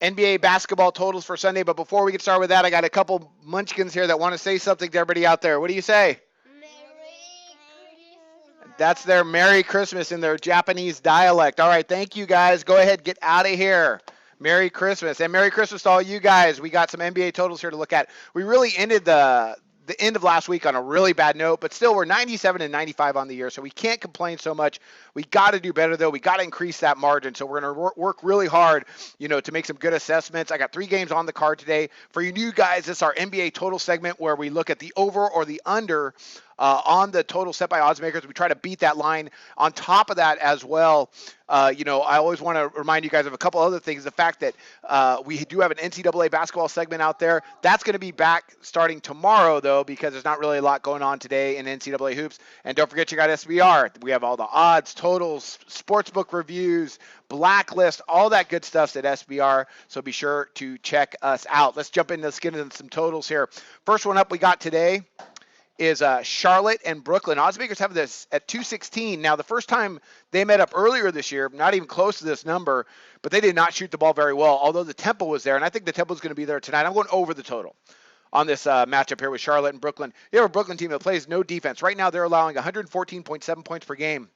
NBA basketball totals for Sunday. But before we get started with that, I got a couple munchkins here that want to say something to everybody out there. What do you say? That's their Merry Christmas in their Japanese dialect. All right, thank you guys. Go ahead, get out of here. Merry Christmas. And Merry Christmas to all you guys. We got some NBA totals here to look at. We really ended the end of last week on a really bad note, but still we're 97 and 95 on the year, so we can't complain so much. We got to do better though. We got to increase that margin, so we're going to work really hard, to make some good assessments. I got 3 games on the card today for you new guys. This is our NBA total segment where we look at the over or the under on the total set by oddsmakers. We try to beat that line. On top of that as well, I always want to remind you guys of a couple other things. The fact that we do have an NCAA basketball segment out there. That's going to be back starting tomorrow, though, because there's not really a lot going on today in NCAA hoops. And don't forget, you got SBR. We have all the odds, totals, sportsbook reviews, blacklist, all that good stuff's at SBR. So be sure to check us out. Let's jump into some totals here. First one up we got today is Charlotte and Brooklyn. Oddsmakers have this at 216. Now, the first time they met up earlier this year, not even close to this number, but they did not shoot the ball very well, although the tempo was there, and I think the tempo is going to be there tonight. I'm going over the total on this matchup here with Charlotte and Brooklyn. You have a Brooklyn team that plays no defense. Right now, they're allowing 114.7 points per game.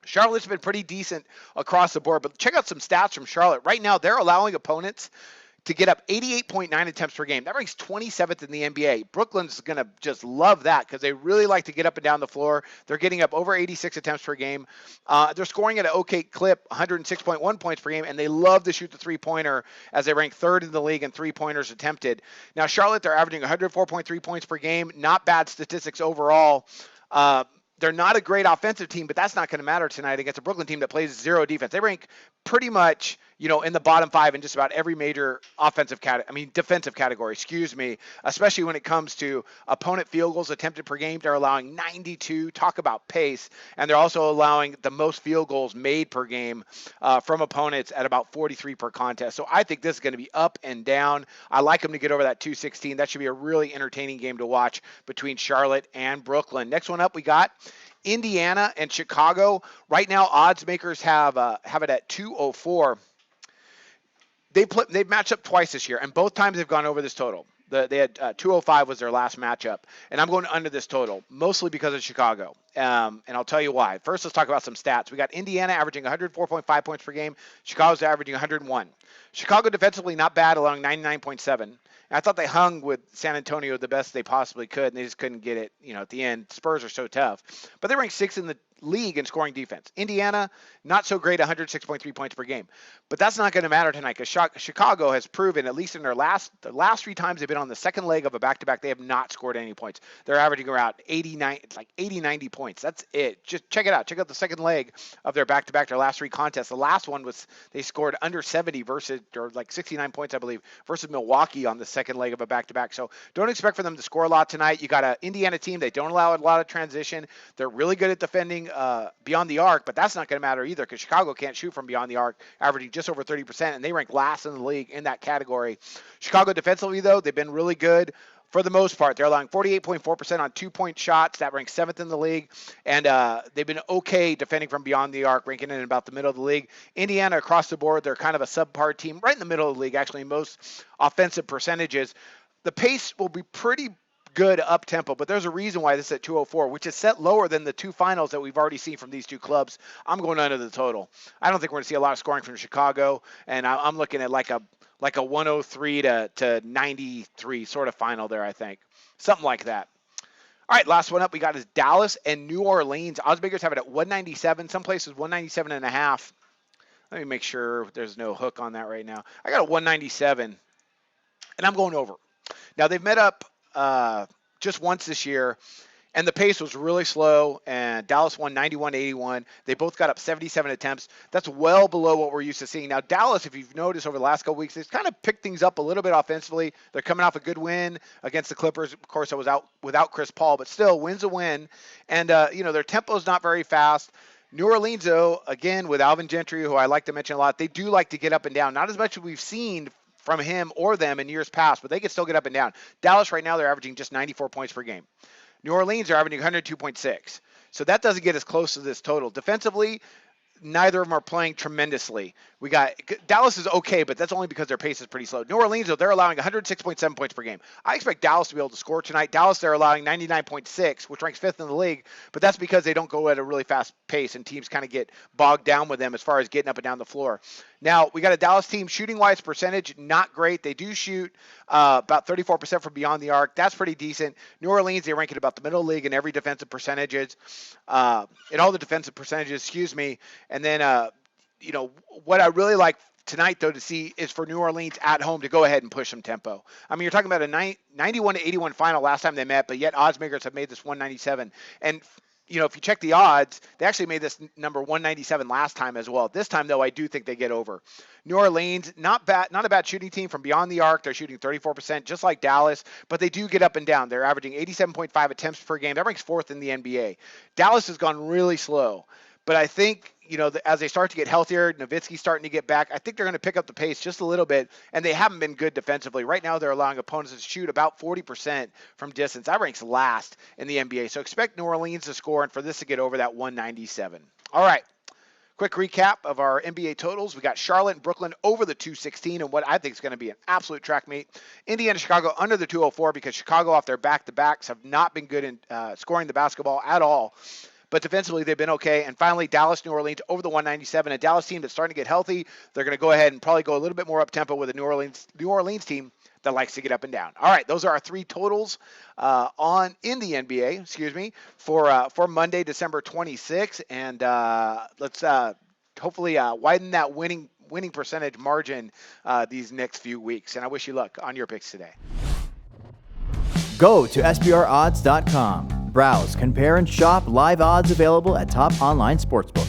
Charlotte's been pretty decent across the board, but check out some stats from Charlotte. Right now, they're allowing opponents to get up 88.9 attempts per game. That ranks 27th in the NBA. Brooklyn's going to just love that because they really like to get up and down the floor. They're getting up over 86 attempts per game. They're scoring at an okay clip, 106.1 points per game, and they love to shoot the three-pointer as they rank 3rd in the league in three-pointers attempted. Now, Charlotte, they're averaging 104.3 points per game. Not bad statistics overall. They're not a great offensive team, but that's not going to matter tonight against a Brooklyn team that plays zero defense. They rank pretty much, in the bottom 5 in just about every major defensive category, especially when it comes to opponent field goals attempted per game. They're allowing 92. Talk about pace. And they're also allowing the most field goals made per game from opponents at about 43 per contest. So I think this is going to be up and down. I like them to get over that 216. That should be a really entertaining game to watch between Charlotte and Brooklyn. Next one up, we got Indiana and Chicago. Right now, oddsmakers have it at 204. They've matched up twice this year, and both times they've gone over this total. They had 205 was their last matchup, and I'm going under this total, mostly because of Chicago. And I'll tell you why. First, let's talk about some stats. We got Indiana averaging 104.5 points per game. Chicago's averaging 101. Chicago defensively not bad, allowing 99.7. And I thought they hung with San Antonio the best they possibly could, and they just couldn't get it, at the end. Spurs are so tough. But they ranked 6th in the league in scoring defense. Indiana, not so great, 106.3 points per game. But that's not going to matter tonight because Chicago has proven, at least in the last 3 times they've been on the second leg of a back-to-back, they have not scored any points. They're averaging around 80, 90 points. That's it. Just check it out. Check out the second leg of their back-to-back, their last 3 contests. The last one was they scored under 70 or 69 points, I believe, versus Milwaukee on the second leg of a back-to-back. So don't expect for them to score a lot tonight. You got an Indiana team. They don't allow a lot of transition. They're really good at defending beyond the arc, but that's not going to matter either because Chicago can't shoot from beyond the arc, averaging just over 30%, and they rank last in the league in that category. Chicago defensively, though, they've been really good. For the most part, they're allowing 48.4% on 2-point shots. That ranks 7th in the league. And they've been okay defending from beyond the arc, ranking in about the middle of the league. Indiana, across the board, they're kind of a subpar team, right in the middle of the league, actually, in most offensive percentages. The pace will be pretty good up-tempo, but there's a reason why this is at 204, which is set lower than the 2 finals that we've already seen from these 2 clubs. I'm going under the total. I don't think we're going to see a lot of scoring from Chicago, and I'm looking at like a 103 to 93 sort of final there, I think. Something like that. All right, last one up we got is Dallas and New Orleans. Oddsmakers have it at 197. Some places 197.5. Let me make sure there's no hook on that right now. I got a 197, and I'm going over. Now, they've met up just once this year, and the pace was really slow, and Dallas won 91-81. They both got up 77 attempts. That's well below what we're used to seeing. Now, Dallas, if you've noticed over the last couple weeks, they've kind of picked things up a little bit offensively. They're coming off a good win against the Clippers. Of course, it was out without Chris Paul, but still, win's a win. And, their tempo's not very fast. New Orleans, though, again, with Alvin Gentry, who I like to mention a lot, they do like to get up and down. Not as much as we've seen from him or them in years past, but they can still get up and down. Dallas right now, they're averaging just 94 points per game. New Orleans are averaging 102.6. So that doesn't get us close to this total. Defensively, neither of them are playing tremendously. We got Dallas is okay, but that's only because their pace is pretty slow. New Orleans, though, they're allowing 106.7 points per game. I expect Dallas to be able to score tonight. Dallas, they're allowing 99.6, which ranks 5th in the league, but that's because they don't go at a really fast pace, and teams kind of get bogged down with them as far as getting up and down the floor. Now, we got a Dallas team shooting-wise percentage, not great. They do shoot about 34% from beyond the arc. That's pretty decent. New Orleans, they rank at about the middle of the league in every defensive percentages, in all the defensive percentages, excuse me. And then, what I really like tonight, though, to see is for New Orleans at home to go ahead and push some tempo. I mean, you're talking about a 91-81 final last time they met, but yet oddsmakers have made this 197. And if you check the odds, they actually made this number 197 last time as well. This time, though, I do think they get over. New Orleans, not a bad shooting team from beyond the arc. They're shooting 34%, just like Dallas, but they do get up and down. They're averaging 87.5 attempts per game. That ranks 4th in the NBA. Dallas has gone really slow, but I think, as they start to get healthier, Nowitzki's starting to get back, I think they're going to pick up the pace just a little bit, and they haven't been good defensively. Right now, they're allowing opponents to shoot about 40% from distance. That ranks last in the NBA, so expect New Orleans to score and for this to get over that 197. All right. Quick recap of our NBA totals. We got Charlotte and Brooklyn over the 216 and what I think is going to be an absolute track meet. Indiana, Chicago under the 204 because Chicago off their back-to-backs have not been good in scoring the basketball at all. But defensively, they've been okay. And finally, Dallas, New Orleans over the 197. A Dallas team that's starting to get healthy. They're going to go ahead and probably go a little bit more up-tempo with a New Orleans team that likes to get up and down. All right, those are our 3 totals in the NBA, for Monday, December 26th. And let's hopefully widen that winning percentage margin these next few weeks. And I wish you luck on your picks today. Go to SBRodds.com. Browse, compare, and shop live odds available at top online sportsbooks.